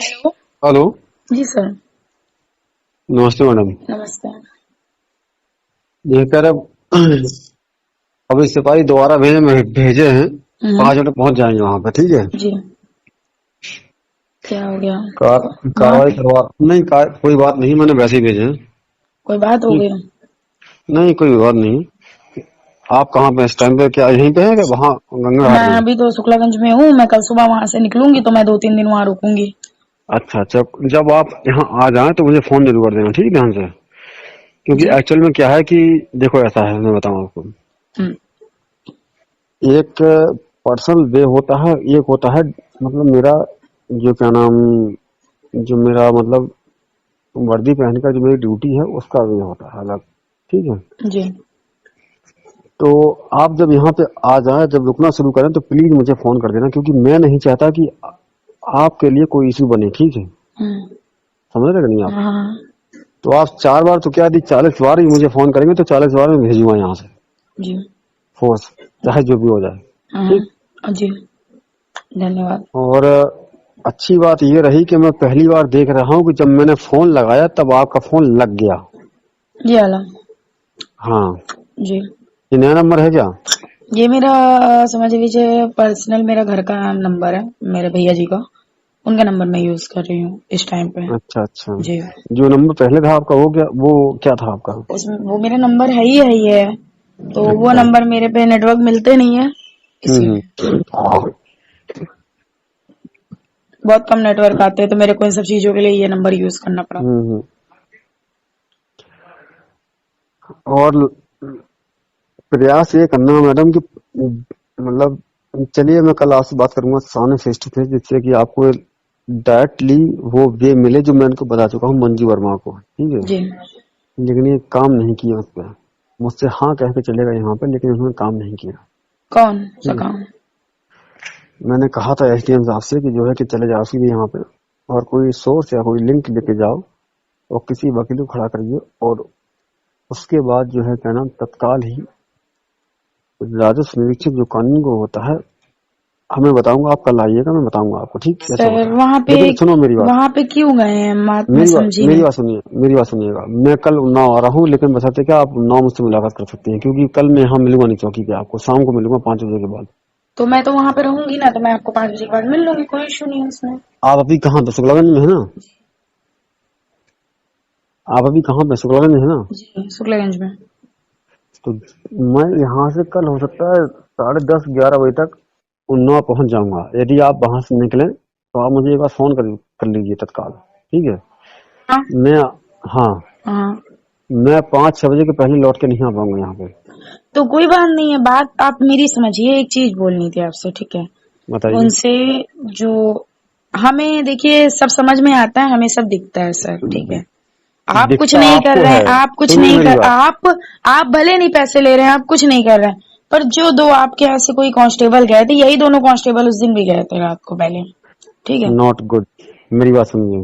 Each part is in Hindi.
हेलो। हेलो। जी सर। नमस्ते मैडम। नमस्ते। ये कह रहे अभी सिपाही दोबारा भेजे हैं। हम्म। 5 मिनट में पहुंच जाएंगे वहां पे, ठीक है। जी। क्या हो गया? वहाँ कार्रवाई पे करवा नहीं कोई बात नहीं, मैंने वैसे ही भेजे हैं। कोई बात हो ठीक। गई? नहीं कोई बात नहीं। आप कहाँ पे इस टाइम पे, क्या यहीं पे हैं कि वहाँ गंगा मैं घाट पे हैं? अभी तो शुक्लागंज में हूँ। मैं कल सुबह वहां से निकलूंगी तो मैं 2-3 दिन वहां रुकूंगी। अच्छा अच्छा, जब आप यहाँ आ जाएं तो मुझे फोन जरूर कर देना, ठीक है, ध्यान से। क्योंकि जी। एक्चुअल में क्या है कि देखो, ऐसा है, मैं बताऊँ आपको। हम्म। एक पर्सनल वे होता है, एक होता है मतलब मेरा, जो क्या नाम, जो मेरा मतलब वर्दी पहन कर जो मेरी ड्यूटी है उसका वे होता है अलग, ठीक है। जी। तो आप जब यहाँ पे आ जाए, जब रुकना शुरू करें तो प्लीज मुझे फोन कर देना, क्योंकि मैं नहीं चाहता कि आपके लिए कोई इशू बने, ठीक है। हम्म। समझ रहे कि नहीं आप? हाँ। तो आप 4 बार तो क्या, यदि 40 बार ही मुझे फोन करेंगे तो 40 बार में भेजूंगा यहाँ से जी। फोर्स, चाहे जो भी हो जाए। ठीक। हाँ। जी। धन्यवाद। और अच्छी बात ये रही कि मैं पहली बार देख रहा हूँ कि जब मैंने फोन लगाया तब आपका फोन लग गया। जी आलम। हाँ। जी। ये नया नंबर है क्या? ये मेरा समझ लीजिए पर्सनल मेरा घर का नंबर है, मेरे भैया जी का। उनका नंबर मैं यूज कर रही हूँ इस टाइम पे। अच्छा अच्छा। जी। जो नंबर पहले था आपका वो क्या था आपका? उसमें वो मेरा नंबर है ही है। तो वो अच्छा। नंबर मेरे पे नेटवर्क मिलते नहीं है, इसीलिए। हम्म। बहुत कम नेटवर्क आते हैं तो मेरे को इन सब चीजों के लिए ये नंबर यूज करना पड़ा। हम्म। और प्रयास ये करना मैडम कि मतलब, चलिए मैं कल आपसे बात करूंगा सामने फेस टू फेस, जिससे कि आपको डायरेक्टली वो वे मिले जो मैं उनको बता चुका हूँ मंजू वर्मा को, ठीक है। जी। लेकिन ये काम नहीं किया उस पर। मुझसे हाँ कह के चलेगा यहाँ पे, लेकिन उन्होंने काम नहीं किया। कौन सा ठीक है। काम? मैंने कहा था एसडीएम साहब से कि जो है कि चले जाओ सीधे यहाँ पे, और कोई सोर्स या कोई लिंक लेके जाओ और किसी वकील को खड़ा करिए, और उसके बाद जो है क्या नाम, तत्काल ही राजस्व निरीक्षक जो कानून को होता है, हमें बताऊंगा। आप कल आइएगा, मैं बताऊंगा आपको, ठीक कैसे सर होता है। वहाँ पे लेकिन सुनो मेरी बात, वहाँ पे क्यों गए हैं? मैं मेरी बात समझी मेरी नहीं। बात सुनिए, मेरी बात सुनिएगा। मैं कल उन्नाव आ रहा हूँ, लेकिन बशर्ते क्या आप 9 मुझसे मुलाकात कर सकते हैं, क्योंकि कल मैं यहाँ मिलूंगा नहीं चौकी पे, आपको शाम को मिलूंगा 5 बजे के बाद। तो मैं तो वहाँ पे रहूंगी ना, तो मैं आपको 5 बजे के बाद मिल लूंगी, कोई इशू नहीं है उसमें। आप अभी कहाँ पे, शुक्लागंज में है ना? आप अभी कहाँ पे, शुक्लागंज में है ना? जी शुक्लागंज में। तो मैं यहाँ से कल हो सकता है 10:30-11 बजे तक उन्नाव पहुंच जाऊंगा। यदि आप वहां से निकलें तो आप मुझे एक बार फोन कर लीजिए तत्काल, ठीक है। हाँ। मैं, हाँ, हाँ। मैं 5-6 बजे के पहले लौट के नहीं आ पाऊंगा यहाँ पे। तो कोई बात नहीं है, बात आप मेरी समझिए। एक चीज बोलनी थी आपसे, ठीक है। बताइए। उनसे जो हमें देखिए सब समझ में आता है, हमें सब दिखता है सर, ठीक है। आप कुछ दिखता नहीं कर आपको रहे है, हैं, आप कुछ सुनिए नहीं मेरी कर बात। आप भले नहीं पैसे ले रहे हैं, आप कुछ नहीं कर रहे हैं। पर जो दो आपके यहाँ से कोई कांस्टेबल गए थे, यही दोनों कांस्टेबल उस दिन भी गए थे रात को पहले, ठीक है। Not good. मेरी बात सुनिए।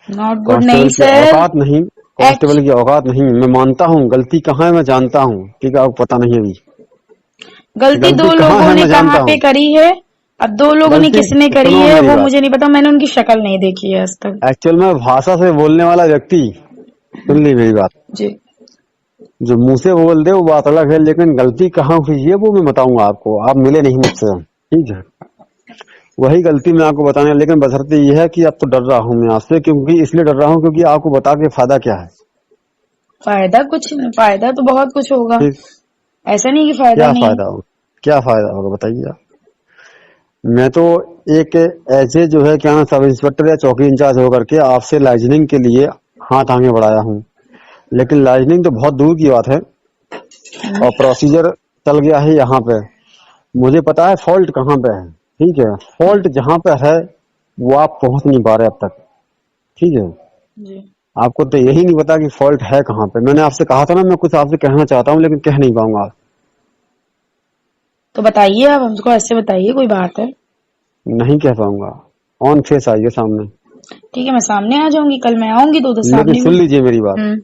नॉट गुड नहीं कांस्टेबल की सर। औकात नहीं, एक्च कांस्टेबल की औकात नहीं। मैं मानता हूँ गलती कहाँ है, मैं जानता हूँ, ठीक है, आपको पता नहीं अभी। गलती गलती दो कहाँ लोगों है ने मैं कहाँ जानता पे हूँ। करी है। अब दो लोगों ने गलती, किसने करी सुनो है मेरी वो बात। मुझे नहीं पता, मैंने उनकी शक्ल नहीं देखी है आज तक। एक्चुअल में भाषा से बोलने वाला व्यक्ति, सुन ली मेरी बात, जी। जो मुंह से बोल दे वो बात अलग है, लेकिन गलती कहाँ हुई है वो मैं बताऊंगा आपको। आप मिले नहीं मुझसे, ठीक है। वही गलती मैं आपको बताने, लेकिन बशर्ते ये है कि अब तो डर रहा हूँ मैं आपसे, क्योंकि इसलिए डर रहा हूँ क्योंकि आपको बता के फायदा क्या है। फायदा कुछ नहीं, फायदा तो बहुत कुछ होगा। ठीक। ऐसा नहीं कि फायदा क्या नहीं है। फायदा होगा, क्या फायदा होगा बताइए आप। मैं तो एक ऐसे जो है क्या ना, सब इंस्पेक्टर या चौकी इंचार्ज होकर के आपसे लाइजनिंग के लिए हाथ आगे बढ़ाया हूँ, लेकिन लाइजनिंग तो बहुत दूर की बात है, और प्रोसीजर चल गया है यहाँ पे। मुझे पता है फॉल्ट कहाँ पे है, ठीक है। फॉल्ट जहाँ पे है वो आप पहुंच नहीं पा रहे अब तक, ठीक है। जी। आपको तो यही नहीं पता कि फॉल्ट है कहाँ पे। मैंने आपसे कहा था ना, मैं कुछ आपसे कहना चाहता हूँ लेकिन कह नहीं पाऊंगा। तो बताइए, आप हमको ऐसे बताइए, कोई बात है? नहीं कह पाऊंगा। ऑन फेस आइए सामने। ठीक है, मैं सामने आ जाऊंगी, कल मैं आऊंगी तो उधर लेकिन सामने सुन भी। लीजिए मेरी बात, हम्म।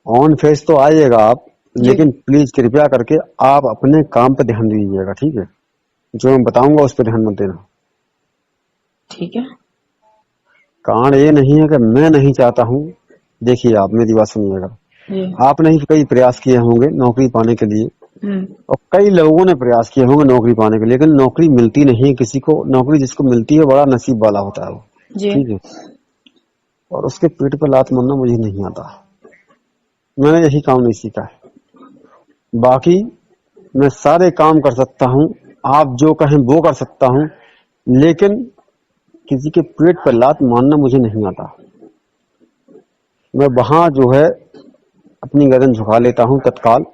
ऑन फेस तो आइएगा आप, जी। लेकिन प्लीज कृपया करके आप अपने काम पे ध्यान दीजिएगा, ठीक है। जो मैं बताऊंगा उस पर ध्यान मत देना। ठीक है। कारण ये नहीं है कि मैं नहीं चाहता हूँ। देखिए, आप मेरी बात सुनिएगा। जी। आपने ही कई प्रयास किए होंगे नौकरी पाने के लिए, और कई लोगों ने प्रयास किए होंगे नौकरी पाने के लिए, लेकिन नौकरी मिलती नहीं है किसी को। नौकरी जिसको मिलती है बड़ा नसीब वाला होता है वो, जी। ठीक है। और उसके पेट पर लात मारना मुझे नहीं आता। मैंने यही काम नहीं सीखा है। बाकी मैं सारे काम कर सकता हूँ, आप जो कहें वो कर सकता हूँ, लेकिन किसी के पेट पर लात मारना मुझे नहीं आता। मैं वहां जो है अपनी गर्दन झुका लेता हूँ तत्काल,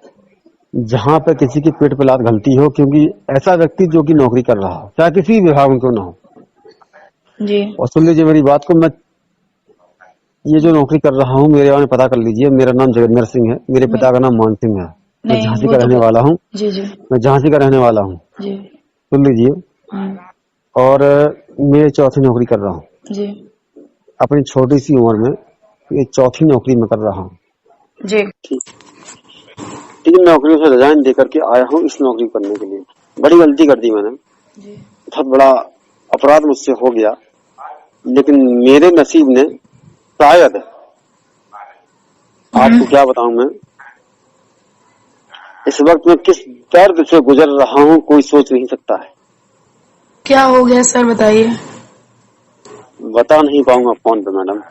जहां पर किसी के पेट पर लात घलती हो, क्योंकि ऐसा व्यक्ति जो कि नौकरी कर रहा हो, चाहे किसी भी विभाग में क्यों ना हो। जी। और सुन लीजिए मेरी बात को, मैं ये जो नौकरी कर रहा हूँ, मेरे बारे में पता कर लीजिए। मेरा नाम जगेंद्र सिंह है, मेरे पिता का नाम मान सिंह है। मैं नहीं, झांसी वो का तो रहने वाला हूँ। जी, जी। मैं झांसी का रहने वाला हूँ, जी। सुन लीजिए। और मैं चौथी नौकरी कर रहा हूँ जी। अपनी छोटी सी उम्र में। ये चौथी नौकरी में कर रहा हूँ। जी। तीन नौकरियों से रिजाइन देकर के आया हूँ इस नौकरी करने के लिए। बड़ी गलती कर दी मैंने, जी। बहुत बड़ा अपराध मुझसे हो गया, लेकिन मेरे नसीब ने शायद, आपको क्या बताऊं मैं, इस वक्त मैं किस दर्द से गुजर रहा हूँ कोई सोच नहीं सकता है। क्या हो गया सर, बताइए। बता नहीं पाऊंगा फोन पे मैडम,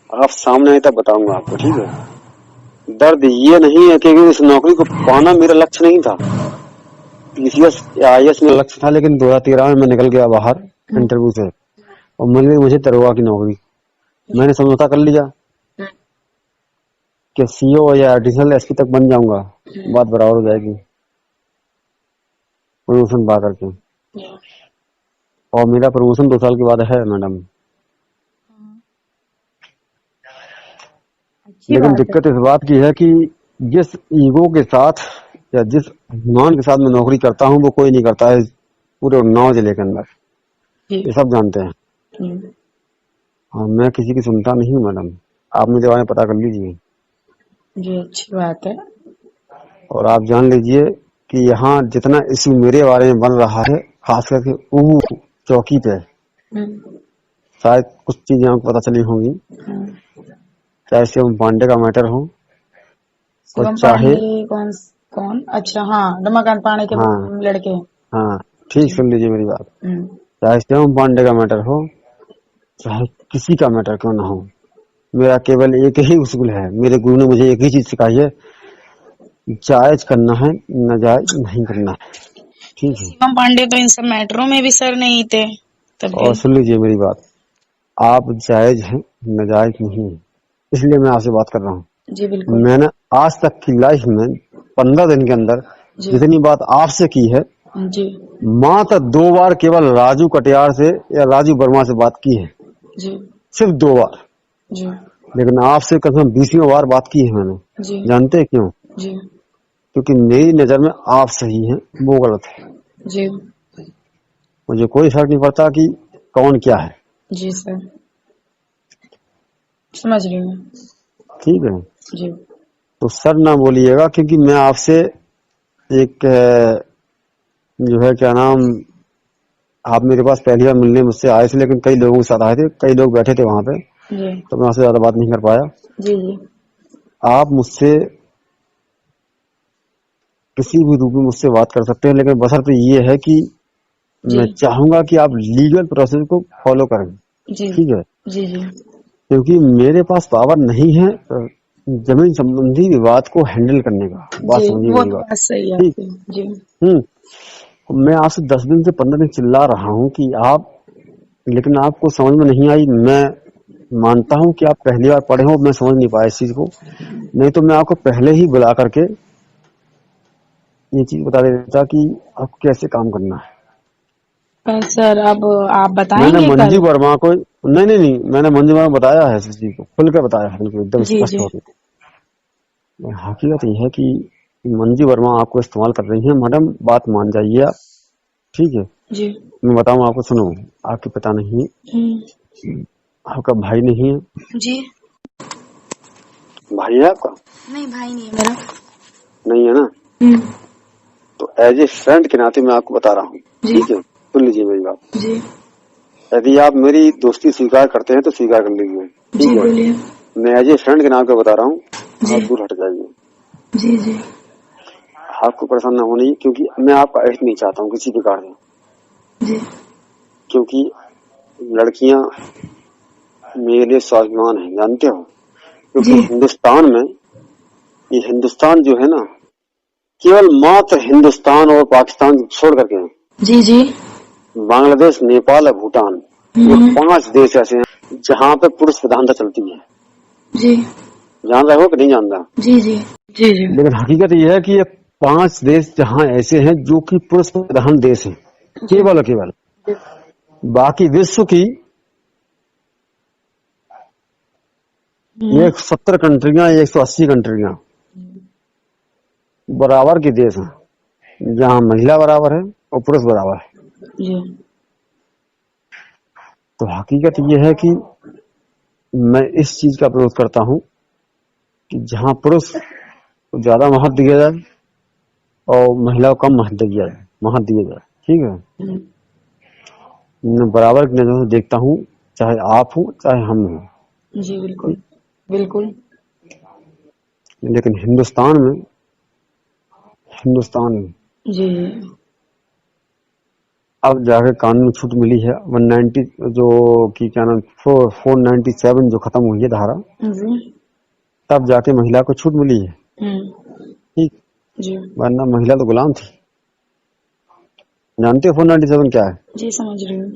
आप सामने आए तब बताऊंगा आपको, ठीक है। दर्द ये नहीं है कि इस नौकरी को पाना मेरा लक्ष्य नहीं था। पीसीएस या आईएएस में लक्ष्य था, लेकिन 2013 में मैं निकल गया बाहर इंटरव्यू से, और मिल गई मुझे दरोगा की नौकरी। मैंने समझौता कर लिया कि सीओ या एडिशनल एसपी तक बन जाऊंगा, बात बराबर हो जाएगी प्रमोशन पा करके। और मेरा प्रमोशन 2 साल के बाद है मैडम। अच्छी लेकिन बात है। दिक्कत इस बात की है कि जिस ईगो के साथ या जिस अभिमान के साथ मैं नौकरी करता हूँ वो कोई नहीं करता है पूरे उन्नाव जिले के अंदर, जी। ये सब जानते हैं। हाँ, मैं किसी की सुनता नहीं हूँ मैडम, आप मेरे बारे में पता कर लीजिए। जी, अच्छी बात है। और आप जान लीजिए कि यहाँ जितना इश्यू मेरे बारे में बन रहा है, खास करके ऊ चौकी पे, शायद कुछ चीजें आपको पता चली होंगी, चाहे शिवम पांडे का मैटर हो, और शिवम चाहे, पांडे कौन? कौन? अच्छा, हाँ, रमाकांत पांडे के हाँ लड़के। हाँ, ठीक, जी। सुन लीजिए मेरी बात। चाहे शिवम पांडे का मैटर हो, चाहे किसी का मैटर क्यों ना हो, मेरा केवल एक ही उसूल है। मेरे गुरु ने मुझे एक ही चीज सिखाई है, जायज करना है, नाजायज नहीं करना है, ठीक है। शिवम पांडे तो इन सब मैटरों में भी सर नहीं थे तब भी। और सुन लीजिए मेरी बात, आप जायज हैं, नाजायज नहीं है, इसलिए मैं आपसे बात कर रहा हूँ। जी, बिल्कुल। मैंने आज तक की लाइफ में 15 दिन के अंदर जी। जितनी बात आपसे की है, जी। मात्र 2 बार केवल राजू कटियार से या राजू वर्मा से बात की है, जी। सिर्फ 2 बार। जी। लेकिन आपसे कसम 20वीं बार बात की है मैंने। जी। जानते हैं क्यों? जी। क्योंकि मेरी नजर में आप सही हैं, वो गलत है। जी। मुझे कोई फर्क नहीं पड़ता कि कौन क्या है, जी सर, समझ रही हूँ। ठीक है। जी। तो सर ना बोलिएगा, क्योंकि मैं आपसे एक जो है क्या नाम, आप मेरे पास पहली बार मिलने मुझसे आए थे, लेकिन कई लोगों के साथ आए थे, कई लोग बैठे थे वहां पे, जी। तो मैं आपसे ज्यादा बात नहीं कर पाया। जी। जी। आप मुझसे किसी भी रूप में मुझसे बात कर सकते हैं, लेकिन बशर्ते ये है कि मैं जी। चाहूंगा कि आप लीगल प्रोसेस को फॉलो करें, जी। ठीक है। जी। जी। क्योंकि मेरे पास पावर नहीं है जमीन संबंधी विवाद को हैंडल करने का। बात जी, समझिए वो मेरी तो बात, बात सही है ठीक। आपकी। जी। मैं आपसे 10 दिन से 15 दिन चिल्ला रहा हूँ कि आप, लेकिन आपको समझ में नहीं आई। मैं मानता हूँ कि आप पहली बार पढ़े हो, मैं समझ नहीं पाया इस चीज को, नहीं तो मैं आपको पहले ही बुला करके ये चीज बता देता कि आपको कैसे काम करना है। पर सर अब आप मैंने बताएंगे कल? मंजू वर्मा को, नहीं नहीं नहीं, मैंने मंजू वर्मा को बताया है, इस चीज को खुल कर बताया है, बिल्कुल एकदम जी। स्पष्ट जी। होकर। हकीकत यह है कि मंजू वर्मा आपको इस्तेमाल कर रही है मैडम, बात मान जाइए आप, ठीक है। जी। मैं बताऊं आपको, सुनो, आपके पिता नहीं है, आपका भाई नहीं है। जी। भाई है आपका? नहीं, भाई नहीं है मेरा। नहीं है ना? तो एज ए फ्रेंड के नाते मैं आपको बता रहा हूँ, जी। ठीक है, सुन लीजिए मेरी बात। जी। यदि आप मेरी दोस्ती स्वीकार करते हैं तो स्वीकार कर लीजिए, जी ठीक है। बोलिए। मैं एज ए फ्रेंड के नाम पे बता रहा हूँ, जी आप दूर हट जाइए। जी जी आपको परेशान ना होनी, क्योंकि मैं आपका अहित नहीं चाहता हूँ किसी प्रकार से, जी क्योंकि लड़कियां मेरे लिए स्वाभिमान है, जानते हो। क्योंकि जी हिंदुस्तान में, ये हिंदुस्तान जो है ना, केवल मात्र हिंदुस्तान और पाकिस्तान छोड़ करके है, जी जी बांग्लादेश, नेपाल और भूटान, ये 5 देश ऐसे हैं जहाँ पे पुरुष प्रधानता चलती है। जी जान रहे हो कि नहीं जान रहा? जी जी जी जी लेकिन हकीकत यह है कि ये 5 देश जहाँ ऐसे हैं जो कि पुरुष प्रधान देश हैं, केवल और केवल। बाकी विश्व की 170 कंट्रियां, 180 कंट्रियां बराबर के देश हैं, जहाँ महिला बराबर है और पुरुष बराबर है। जी तो हकीकत यह है कि मैं इस चीज का विरोध करता हूँ कि जहाँ पुरुष को ज्यादा महत्व दिया जाए और महिला को कम महत्व दिया जाए, ठीक है। मैं बराबर की नजर से देखता हूँ, चाहे आप हो चाहे हम हो। जी बिल्कुल बिल्कुल लेकिन हिंदुस्तान में जी अब जाके कानून में छूट मिली है। 190 जो कि क्या नाम 497 जो खत्म हुई है धारा, जी तब जाके महिला को छूट मिली है, ठीक। जी वरना महिला तो गुलाम थी। जानते हो 497 क्या है? जी समझ रही हूँ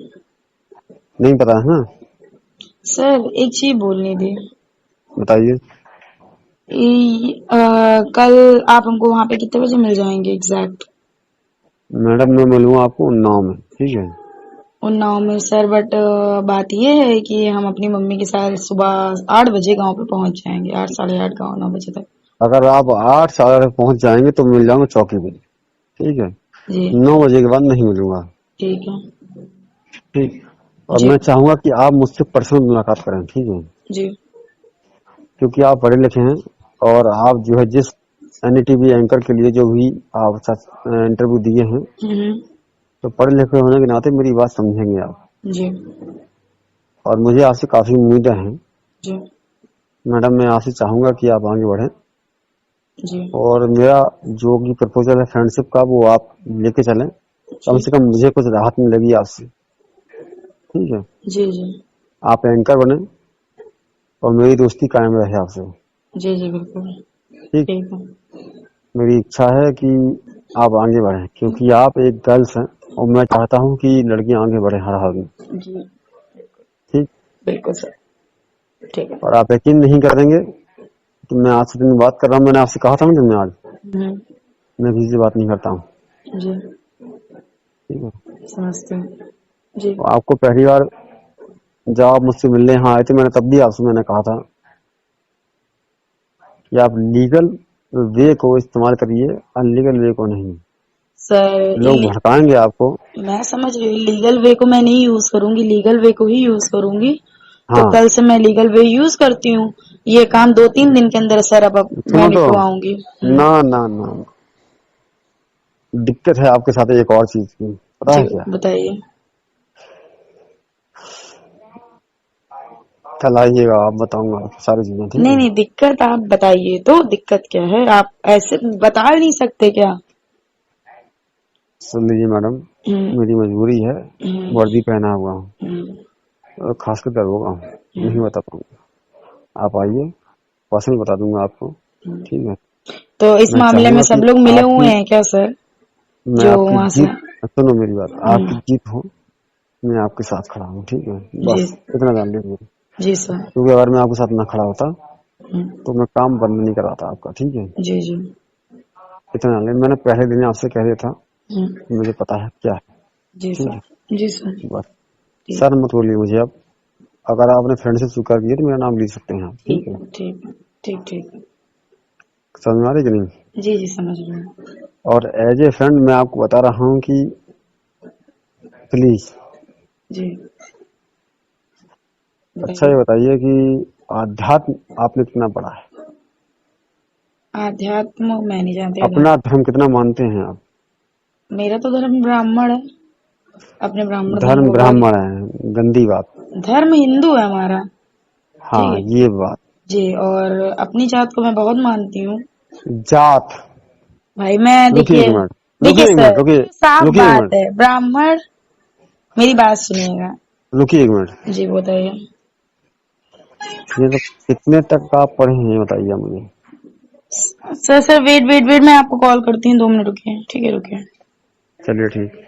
नहीं पता है ना? सर। एक चीज बोलनी थी। बताइए। कल आप हमको वहाँ पे कितने बजे मिल जाएंगे एग्जैक्ट? मैडम मैं मिलूंगा आपको उन्नाव में, ठीक है। उन्नाव में सर, बट बात ये है कि हम अपनी मम्मी के साथ सुबह 8 बजे गांव पे पहुंच जाएंगे, 8 साढ़े 8 गाँव 9 बजे तक। अगर आप 8 साढ़े तक पहुंच जाएंगे तो मिल जाऊंगा चौकी पे, ठीक है। जी 9 बजे के बाद नहीं मिलूंगा, ठीक है। ठीक। और जी मैं चाहूंगा कि आप मुझसे पर्सनल मुलाकात करें, ठीक है। जी क्योंकि आप पढ़े लिखे हैं और आप जो है जिस एनडीटीवी एंकर के लिए जो भी आप इंटरव्यू दिए हैं, तो पढ़े लिखे होने के नाते मेरी बात समझेंगे आप। जी और मुझे आपसे काफी उम्मीदें हैं जी मैडम। मैं आपसे चाहूंगा कि आप आगे बढ़ें जी और मेरा जो भी प्रपोजल है फ्रेंडशिप का वो आप लेके चलें। कम से कम मुझे कुछ राहत मिलेगी आपसे, ठीक है। जी जी आप एंकर बने और मेरी दोस्ती कायम रहे आपसे, जी जी बिल्कुल ठीक। ठीक है। मेरी इच्छा है कि आप आगे बढ़ें, क्योंकि आप एक गर्ल्स हैं और मैं चाहता हूं कि लड़कियां आगे बढ़े हर हाल में, जी ठीक। बिल्कुल सर, ठीक है। और आप यकीन नहीं करेंगे कि मैं आज से दिन बात कर रहा हूँ। मैंने आपसे कहा था ना जब मैं आज मैं किसी से बात नहीं करता हूँ, जी ठीक है। समझते हैं। जी तो आपको पहली बार जब आप मुझसे मिलने यहाँ आए थे, मैंने तब भी आपसे मैंने कहा था कि आप लीगल वे को इस्तेमाल करिए, अनलीगल वे को नहीं। सर, लोग भड़काएंगे आपको। मैं समझ रही हूँ। लीगल वे को मैं नहीं यूज करूंगी, लीगल वे को ही यूज करूंगी। तो हाँ कल से मैं लीगल वे यूज करती हूँ। ये काम 2-3 दिन के अंदर सर अब मैं सुनो तो, निपटवाऊंगी। ना ना ना, दिक्कत है आपके साथ एक और चीज की, पता जी है क्या? बताइए। कल आइएगा, आप बताऊंगा आपको सारी चीजें, ठीक नहीं है। नहीं, दिक्कत आप बताइए तो। दिक्कत क्या है? आप ऐसे बता नहीं सकते क्या? सुन लीजिए मैडम, हम्म मेरी मजबूरी है, हम्म वर्दी पहना हुआ हूँ हम्म और खासकर दरोगा हूँ, नहीं हम्म बता पाऊंगा। आप आइए, पर्सनल बता दूंगा आपको, हम्म। ठीक है। तो इस मैं मामले में चाहूंगा सब कि लोग मिले हुए आपकी, हैं क्या सर? मैं जो आपकी वहां से। जीत, सुनो मेरी बात, आपकी हम्म, जीत हो, मैं आपके साथ खड़ा हूँ, ठीक है। जी बस इतना जान लीजिए, जी सर। क्योंकि अगर मैं आपके साथ ना खड़ा होता हम्म, तो मैं काम बंद नहीं कराता आपका, ठीक है। जी जी इतना जान लीजिए, मैंने पहले दिन आपसे कह दिया था हम्म, कि मुझे पता है क्या है, जी ठीक सर। है। जी सर। बस ठीक सर मत बोलिए मुझे अब। अगर आपने फ्रेंड से स्वीकार किया तो मेरा नाम लिख सकते हैं आप, ठीक ठीक है। है ठीक है ठीक ठीक। समझ में आ रही कि नहीं? जी जी समझ रहे हैं। और एज ए फ्रेंड मैं आपको बता रहा हूँ कि प्लीज, जी अच्छा बताइए। ये बताइए कि आध्यात्म आपने कितना पढ़ा है? आध्यात्म मैं नहीं जानती अपना अध्यात्म। धर्म कितना मानते हैं आप? मेरा तो धर्म ब्राह्मण है। अपने ब्राह्मण धर्म धर्म को बहुत। ब्राह्मण है, गंदी बात। धर्म हिंदू है हमारा। हाँ ठीक है ये बात। जी। और अपनी जात को मैं बहुत मानती हूँ जात, भाई। मैं रुकिए देखिए एक मिनट, देखिए रुकिए एक मिनट, सर, रुकिए, साफ रुकिए एक बात मिनट, है। ब्राह्मण, मेरी बात सुनिएगा रुकिए एक मिनट। जी, बताइए। ये तो कितने तक आप पढ़े हैं बताइए मुझे। सर वेट वेट वेट, मैं आपको कॉल करती हूँ, 2 मिनट रुकिए। ठीक है, रुकिए। चलिए ठीक।